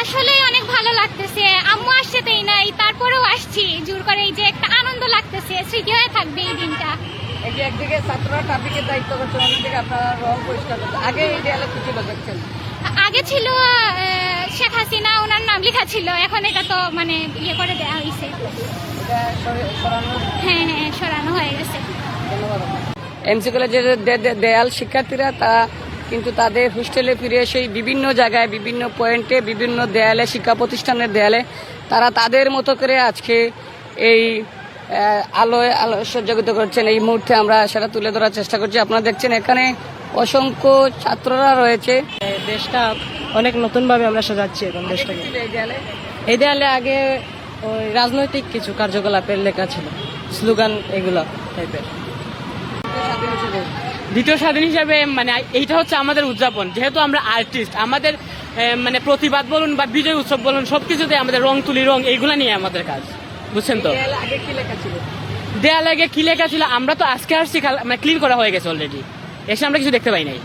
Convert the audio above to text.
আসলে অনেক ভালো লাগতেছে, আম্মু আসছে তাই নাই, তারপরেও আসছি জোর করে, এই যে একটা আনন্দ লাগতেছে, স্মৃতি হয়ে থাকবে এই দিনটা। এই যে একদিকে ছাত্ররা ট্রাফিকের দায়িত্ব করছেন, অন্যদিকে আপনারা রং পরিষ্কার করছেন। আগে এই দেয়ালে কি ছিল দেখছেন? আগে ছিল শেখ হাসিনা, ওনার নাম লেখা ছিল, এখন এটা তো মানে ইয়ে করে দেওয়া হয়েছে। এটা সরানো। হ্যাঁ হ্যাঁ, সরানো হয়ে গেছে। ধন্যবাদ। এমসি কলেজের দেয়াল শিক্ষার্থীরা তারা কিন্তু তাদের হোস্টেলে ফিরে এসে বিভিন্ন জায়গায় বিভিন্ন পয়েন্টে বিভিন্ন দেয়ালে শিক্ষা প্রতিষ্ঠানের দেয়ালে তারা তাদের মতো করে আজকে এই আলোয় সজ্জাগত করছেন। এই মুহূর্তে আমরা সেটা তুলে ধরার চেষ্টা করছি। আপনারা দেখছেন এখানে অসংখ্য ছাত্ররা রয়েছে। দেশটা অনেক নতুনভাবে আমরা সাজাচ্ছি এখন দেশটাকে। এই দেয়ালে আগে ওই রাজনৈতিক কিছু কার্যকলাপের লেখা ছিল, স্লোগান এগুলো টাইপের। দ্বিতীয় স্বাধীন হিসাবে মানে এইটা হচ্ছে আমাদের উদযাপন, যেহেতু আমরা আর্টিস্ট, আমাদের মানে প্রতিবাদ বলুন বা বিজয় উৎসব বলুন সবকিছুতে আমাদের রং তুলি, রং এইগুলা নিয়ে আমাদের কাজ, বুঝছেন তো। আগে কি লেখা ছিল? দেয়ালে আগে কি লেখা ছিল আমরা তো আজকে আসছি, মানে ক্লিন করা হয়ে গেছে অলরেডি, এসে আমরা কিছু দেখতে পাই নাই।